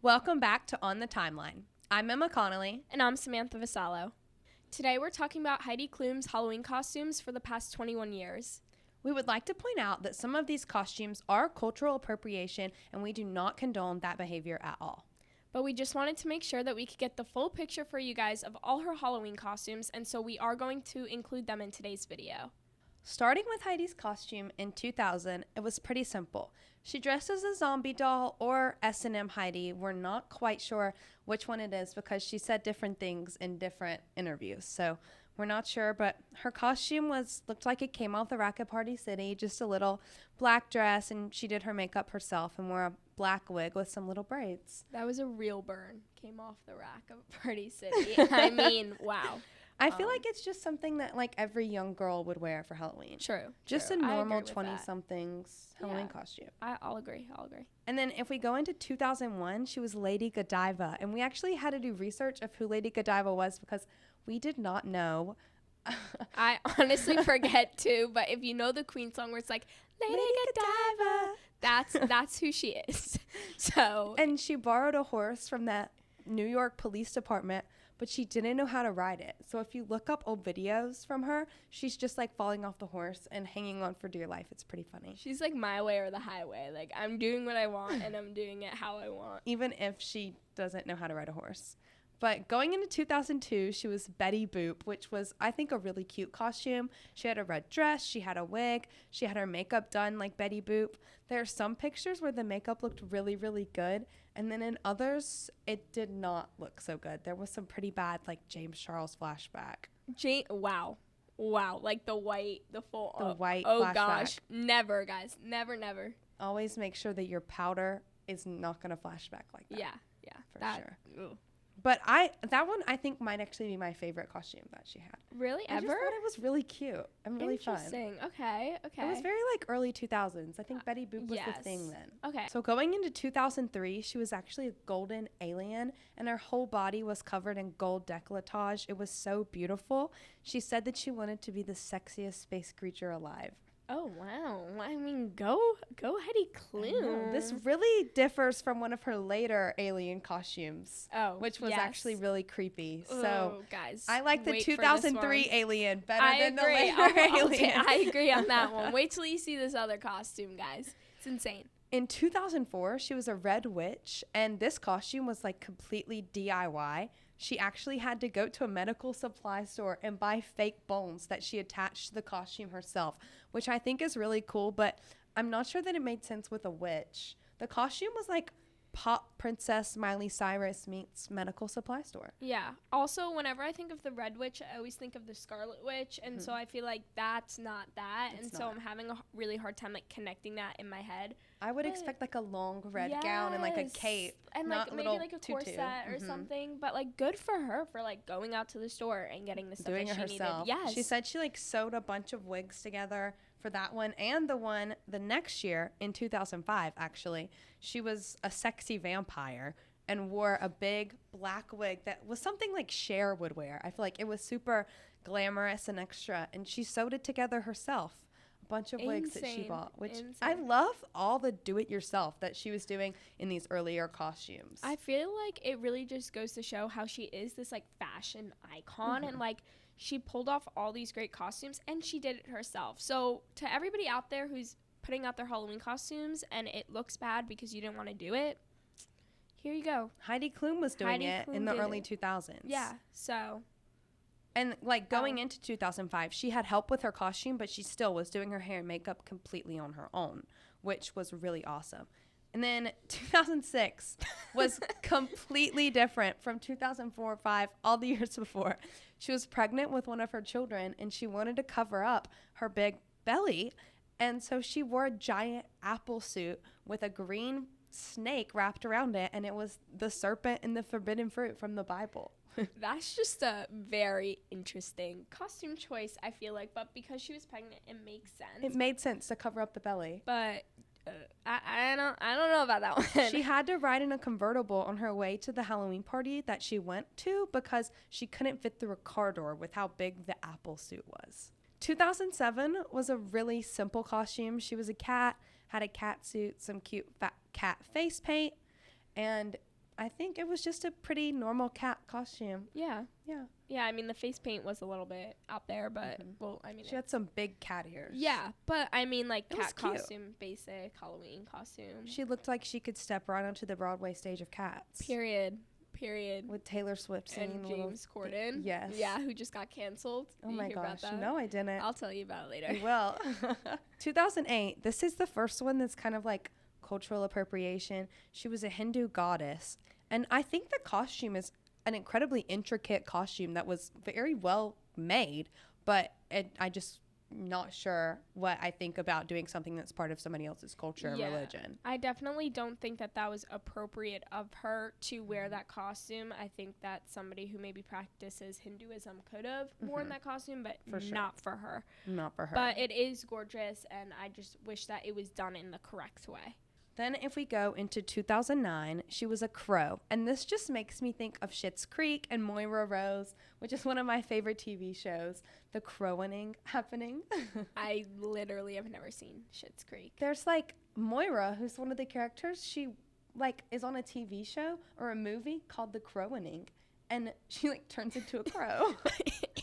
Welcome back to On the Timeline. I'm Emma Connelly. And I'm Samantha Vassallo. Today we're talking about Heidi Klum's Halloween costumes for the past 21 years. We would like to point out that some of these costumes are cultural appropriation, and we do not condone that behavior at all. But we just wanted to make sure that we could get the full picture for you guys of all her Halloween costumes, and so we are going to include them in today's video. Starting with Heidi's costume in 2000, it was pretty simple. She dressed as a zombie doll or S&M Heidi. We're not quite sure which one it is because she said different things in different interviews. So we're not sure, but her costume looked like it came off the rack at Party City, just a little black dress, and she did her makeup herself and wore a black wig with some little braids. That was a real burn. Came off the rack of Party City. I mean, wow. I feel like it's just something that like every young girl would wear for Halloween. True. Just a normal 20-something's Halloween costume. I'll agree. And then if we go into 2001, she was Lady Godiva. And we actually had to do research of who Lady Godiva was because we did not know. I honestly forget too, but if you know the Queen song where it's like, Lady Godiva, that's who she is. So. And she borrowed a horse from that New York Police Department, but she didn't know how to ride it. So if you look up old videos from her, she's just like falling off the horse and hanging on for dear life. It's pretty funny. She's like my way or the highway. Like I'm doing what I want and I'm doing it how I want. Even if she doesn't know how to ride a horse. But going into 2002, she was Betty Boop, which was, I think, a really cute costume. She had a red dress. She had a wig. She had her makeup done like Betty Boop. There are some pictures where the makeup looked really, really good. And then in others, it did not look so good. There was some pretty bad, like, James Charles flashback. Wow. Like the white flashback. Oh, gosh. Never, guys. Never. Always make sure that your powder is not going to flash back like that. Yeah. For sure. Ugh. But that one I think might actually be my favorite costume that she had. Really? I just thought it was really cute and really fun. Interesting. Okay. It was very like early 2000s. I think Betty Boop was the thing then. Okay. So going into 2003, she was actually a golden alien and her whole body was covered in gold décolletage. It was so beautiful. She said that she wanted to be the sexiest space creature alive. Oh, wow. I mean, go Heidi Klum. This really differs from one of her later alien costumes, which was actually really creepy. So, guys, I like the 2003 alien better than the later alien. I agree on that one. Wait till you see this other costume, guys. It's insane. In 2004, she was a red witch, and this costume was like completely DIY. She actually had to go to a medical supply store and buy fake bones that she attached to the costume herself, which I think is really cool, but I'm not sure that it made sense with a witch. The costume was like pop princess Miley Cyrus meets medical supply store. Yeah. Also, whenever I think of the Red Witch, I always think of the Scarlet Witch, and so I feel like that's not that, so I'm having a really hard time like connecting that in my head. I would expect like a long red gown and like a cape, and not like maybe like a corset or something. But like good for her for like going out to the store and getting the stuff doing that it she herself. needed. Yes. She said she like sewed a bunch of wigs together for that one and the one the next year in 2005 actually. She was a sexy vampire and wore a big black wig that was something like Cher would wear. I feel like it was super glamorous and extra, and she sewed it together herself. Bunch of wigs that she bought, which I love all the do-it-yourself that she was doing in these earlier costumes. I feel like it really just goes to show how she is this like fashion icon, and like she pulled off all these great costumes and she did it herself. So to everybody out there who's putting out their Halloween costumes and it looks bad because you didn't want to do it, here you go. Heidi Klum was doing it in the early 2000s. Yeah, so... And, like, going into 2005, she had help with her costume, but she still was doing her hair and makeup completely on her own, which was really awesome. And then 2006 was completely different from 2004, 5, all the years before. She was pregnant with one of her children, and she wanted to cover up her big belly. And so she wore a giant apple suit with a green snake wrapped around it, and it was the serpent and the forbidden fruit from the Bible. That's just a very interesting costume choice, I feel like. But because she was pregnant, it makes sense. It made sense to cover up the belly. But I don't know about that one. She had to ride in a convertible on her way to the Halloween party that she went to because she couldn't fit through a car door with how big the apple suit was. 2007 was a really simple costume. She was a cat, had a cat suit, some cute cat face paint, and I think it was just a pretty normal cat costume. Yeah. Yeah. Yeah, I mean, the face paint was a little bit out there, but, well, I mean. She had some big cat ears. Yeah, but, I mean, like, It was cat cute. costume, basic Halloween costume. She looked like she could step right onto the Broadway stage of Cats. Period. With Taylor Swift singing. And James Corden. Yes. Yeah, who just got canceled. Oh Did you my hear gosh. about that? No, I didn't. I'll tell you about it later. You will. 2008. This is the first one that's kind of like cultural appropriation. She was a Hindu goddess. And I think the costume is an incredibly intricate costume that was very well made. But I just not sure what I think about doing something that's part of somebody else's culture and religion. I definitely don't think that was appropriate of her to wear that costume. I think that somebody who maybe practices Hinduism could have worn that costume, but not for her. Not for her. But it is gorgeous, and I just wish that it was done in the correct way. Then if we go into 2009, she was a crow. And this just makes me think of Schitt's Creek and Moira Rose, which is one of my favorite TV shows, the crowing happening. I literally have never seen Schitt's Creek. There's like Moira, who's one of the characters. She like is on a TV show or a movie called The Crowing. And she like turns into a crow.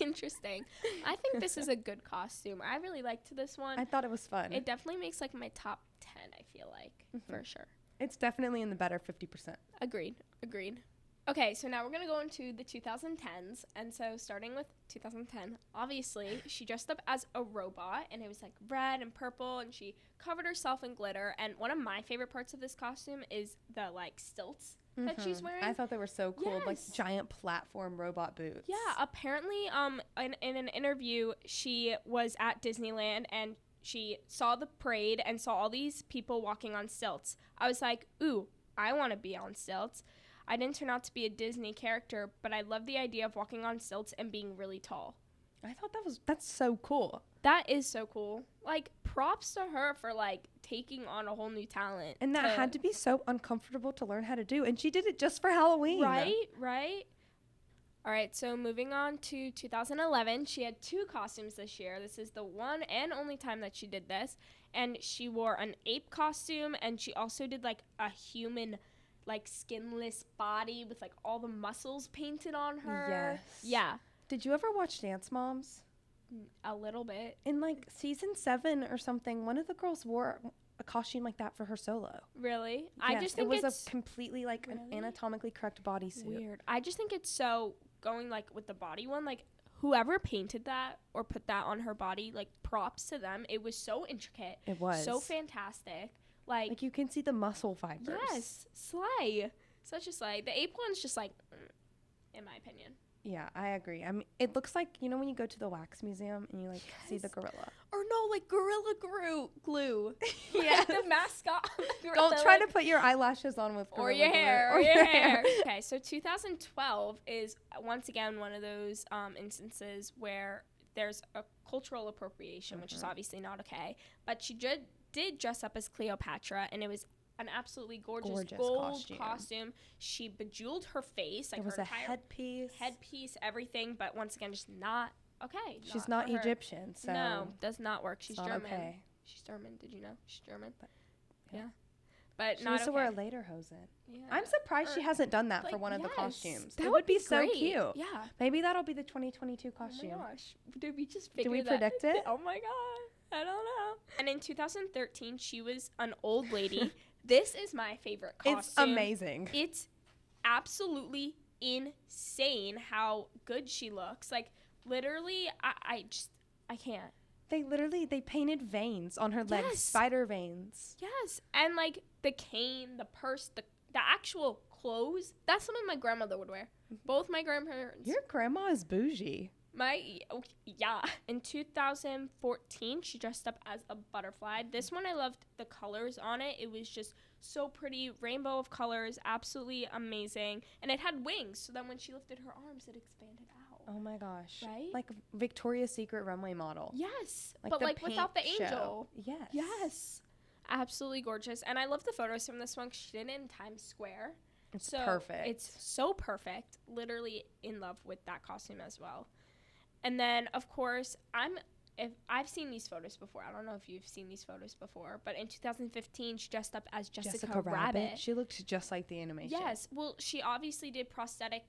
Interesting. I think this is a good costume. I really liked this one. I thought it was fun. It definitely makes like my top 10, I feel like, for sure. It's definitely in the better 50%. Agreed. Okay, so now we're going to go into the 2010s. And so starting with 2010, obviously, she dressed up as a robot, and it was like red and purple, and she covered herself in glitter. And one of my favorite parts of this costume is the like stilts that she's wearing. I thought they were so cool, Yes. like giant platform robot boots. Yeah, apparently, in an interview, she was at Disneyland and she saw the parade and saw all these people walking on stilts. I was like, ooh, I want to be on stilts. I didn't turn out to be a Disney character, but I love the idea of walking on stilts and being really tall. I thought that's so cool. That is so cool. Like, props to her for, like, taking on a whole new talent. And that had to be so uncomfortable to learn how to do. And she did it just for Halloween. Right. All right, so moving on to 2011, she had 2 costumes this year. This is the one and only time that she did this. And she wore an ape costume, and she also did, like, a human, like, skinless body with, like, all the muscles painted on her. Yes. Yeah. Did you ever watch Dance Moms? A little bit. In, like, season 7 or something, one of the girls wore a costume like that for her solo. Really? Yes, I just think it was it's a completely, like, an anatomically correct bodysuit. weird. I just think it's so, going, like, with the body one, like, whoever painted that or put that on her body, like, props to them. It was so intricate. It was. So fantastic. Like, you can see the muscle fibers. yes, slay. Such a slay. The ape one's just, like, in my opinion. Yeah, I agree. I mean, it looks like, you know when you go to the wax museum and you, like, see the gorilla? Or no, like, Gorilla Glue. Yeah. Like the mascot. Don't try to put your eyelashes on with gorilla Or your glue. hair. Or your hair. Okay, so 2012 is, once again, one of those instances where there's a cultural appropriation, which is obviously not okay. But she did dress up as Cleopatra, and it was an absolutely gorgeous gold costume. She bejeweled her face. Like, There was her a entire headpiece. everything. But once again, just not okay. She's not for her. Egyptian, so No, does not work. She's not German. okay. She's German. Did you know? She's German. But, yeah. But She not needs to okay. wear a lederhosen. Yeah. I'm surprised she hasn't done that for Like, one of the yes, costumes. that It would would be be so great. cute. Yeah. Maybe that'll be the 2022 costume. Oh my gosh. Did we just Do figure we that? predict it? Oh my god. I don't know. And in 2013, she was an old lady. This is my favorite costume. It's amazing. It's absolutely insane how good she looks. Like, literally, I can't. They painted veins on her legs, Yes. spider veins. Yes. And, like, the cane, the purse, the actual clothes, that's something my grandmother would wear. Both my grandparents. Your grandma is bougie. Yeah. In 2014, she dressed up as a butterfly. This one, I loved the colors on it. It was just so pretty. Rainbow of colors. Absolutely amazing. And it had wings, so then when she lifted her arms, it expanded out. Oh my gosh. Right? Like Victoria's Secret runway model. Yes. Like but, the like, without the paint angel. show. Yes. Yes. Absolutely gorgeous. And I love the photos from this one because she did it in Times Square. It's So perfect. It's so perfect. Literally in love with that costume as well. And then, of course, I'm if I've seen these photos before. I don't know if you've seen these photos before, but in 2015 she dressed up as Jessica Rabbit. She looked just like the animation. Yes. Well, she obviously did prosthetic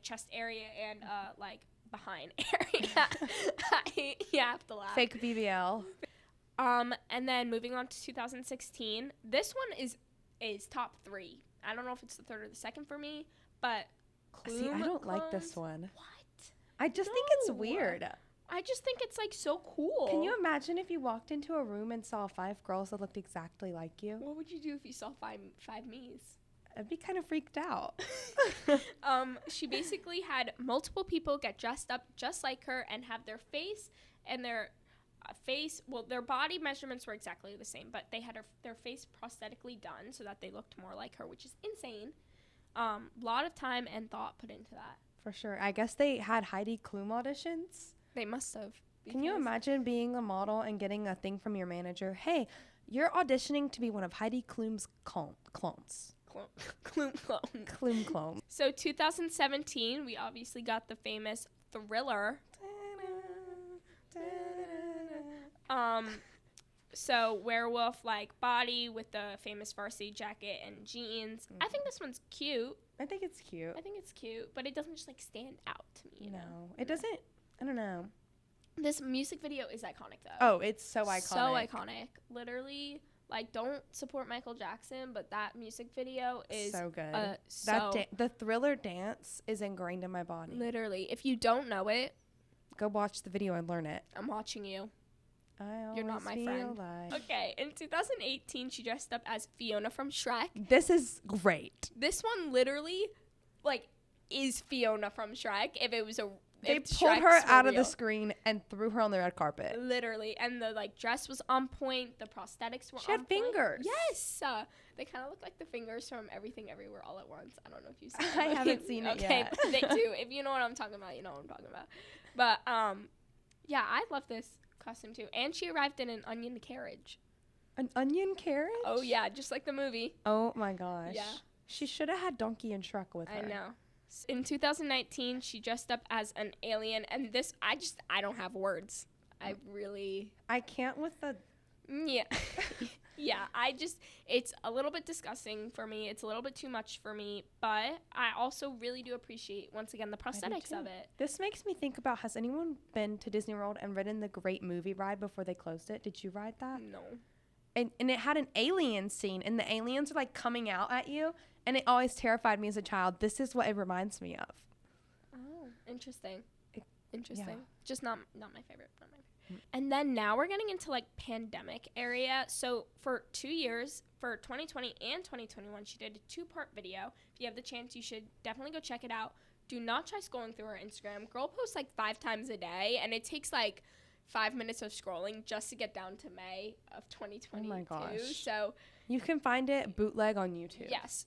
chest area and like behind area. You have to laugh. Fake BBL. And then moving on to 2016, this one is top 3. I don't know if it's the third or the second for me, but See, I don't like this one. What? I just think it's weird. I just think it's like so cool. Can you imagine if you walked into a room and saw 5 girls that looked exactly like you? What would you do if you saw five me's? I'd be kind of freaked out. She basically had multiple people get dressed up just like her and have their face and their their body measurements were exactly the same, but they had their face prosthetically done so that they looked more like her, which is insane. Lot of time and thought put into that. For sure. I guess they had Heidi Klum auditions. They must have. Can you imagine being a model and getting a thing from your manager? Hey, you're auditioning to be one of Heidi Klum's clones. Klum clones. So 2017, we obviously got the famous Thriller. So werewolf-like body with the famous varsity jacket and jeans. Mm-hmm. I think this one's cute. I think it's cute. But it doesn't just like stand out to me. No, it doesn't. I don't know. This music video is iconic though. Oh, it's so iconic. So iconic. Literally, like, don't support Michael Jackson, but that music video is so good. The Thriller dance is ingrained in my body. Literally, if you don't know it, go watch the video and learn it. I'm watching you. You're not my friend. Okay, in 2018, she dressed up as Fiona from Shrek. This is great. This one literally, like, is Fiona from Shrek. They pulled her out of the screen and threw her on the red carpet. Literally, and the like dress was on point. The prosthetics were. She had fingers. Yes, they kind of look like the fingers from Everything Everywhere All at Once. I don't know if you've seen it. I haven't seen it yet. Okay, they do. If you know what I'm talking about, you know what I'm talking about. But yeah, I love this costume too. And she arrived in an onion carriage. An onion carriage? Oh yeah, just like the movie. Oh my gosh. Yeah. She should have had Donkey and Shrek with her. I know. In 2019, she dressed up as an alien, and this, I don't have words. I can't with the... Yeah. Yeah, it's a little bit disgusting for me. It's a little bit too much for me, but I also really do appreciate, once again, the prosthetics of it. This makes me think about, has anyone been to Disney World and ridden the Great Movie Ride before they closed it? Did you ride that? No. And it had an alien scene, and the aliens are, like, coming out at you, and it always terrified me as a child. This is what it reminds me of. Oh, interesting. Interesting. Yeah. Just not my favorite. And then now we're getting into like pandemic area. So for 2 years, for 2020 and 2021, she did a 2-part video. If you have the chance, you should definitely go check it out. Do not try scrolling through her Instagram. Girl posts like 5 times a day, and it takes like 5 minutes of scrolling just to get down to May of 2022. Oh my gosh. So you can find it bootleg on YouTube. Yes,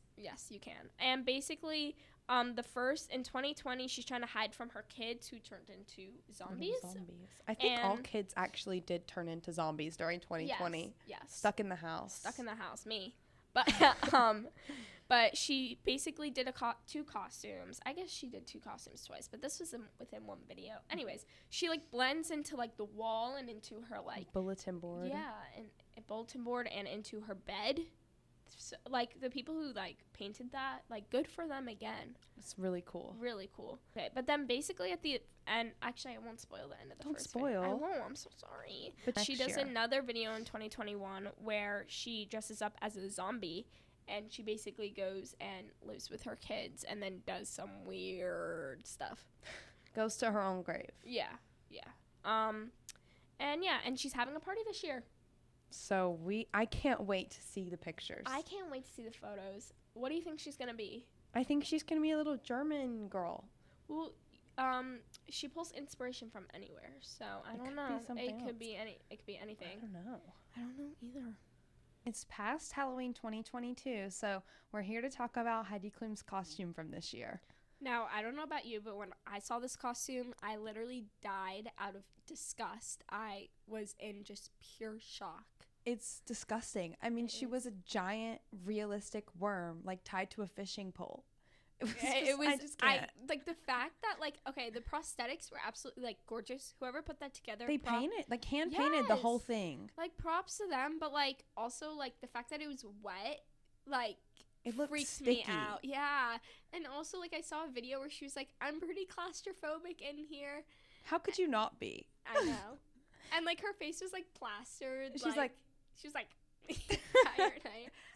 you can. And basically, in 2020, she's trying to hide from her kids who turned into zombies. I think all kids actually did turn into zombies during 2020. Yes. Stuck in the house, me. But but she basically did 2 costumes. I guess she did 2 costumes twice, but this was within one video. Anyways, she like blends into like the wall and into her like bulletin board. Yeah, and a bulletin board and into her bed. So, like, the people who, like, painted that, like, good for them again. It's really cool. Really cool. Okay, but then basically at the end, actually, I won't spoil the end of the first video. I won't. I'm so sorry. But she does another video in 2021 where she dresses up as a zombie, and she basically goes and lives with her kids and then does some weird stuff. Goes to her own grave. Yeah. And she's having a party this year. So I can't wait to see the pictures. I can't wait to see the photos. What do you think she's going to be? I think she's going to be a little German girl. Well, she pulls inspiration from anywhere, so I don't know. It could be anything. I don't know. I don't know either. It's past Halloween 2022, so we're here to talk about Heidi Klum's costume from this year. Now, I don't know about you, but when I saw this costume, I literally died out of disgust. I was in just pure shock. It's disgusting. I mean, she was a giant, realistic worm, like, tied to a fishing pole. I just can't. like the fact that like, okay, the prosthetics were absolutely like gorgeous. Whoever put that together, They painted, like hand painted the whole thing. Like props to them, but like also like the fact that it was wet, like it looked freaked sticky. me out. Yeah, and also like I saw a video where she was like, "I'm pretty claustrophobic in here." How could you not be? I know. And like her face was like plastered. She was like tired.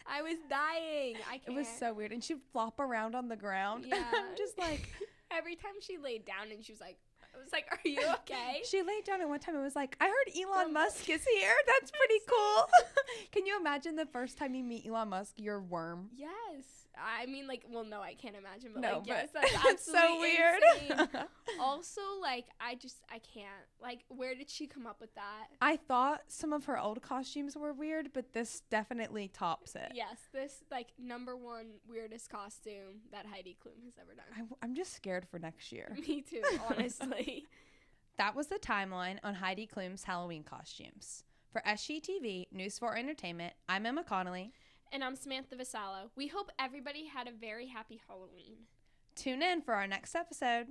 I was dying. I can't. It was so weird, and she'd flop around on the ground. Yeah. I'm just like, every time she laid down, and she was like, I was like, "Are you okay?" She laid down, and one time it was like, I heard Elon Musk is here. That's pretty cool. Can you imagine the first time you meet Elon Musk, you're a worm? Yes. I mean, like, well, no, I can't imagine, but No, like, yes, but that's it's so absolutely weird. insane. Also, like, I can't. Like, where did she come up with that? I thought some of her old costumes were weird, but this definitely tops it. Yes, this, like, #1 weirdest costume that Heidi Klum has ever done. I'm just scared for next year. Me too, honestly. That was the timeline on Heidi Klum's Halloween costumes. For SGTV, News 4 Entertainment, I'm Emma Connelly. And I'm Samantha Vassallo. We hope everybody had a very happy Halloween. Tune in for our next episode.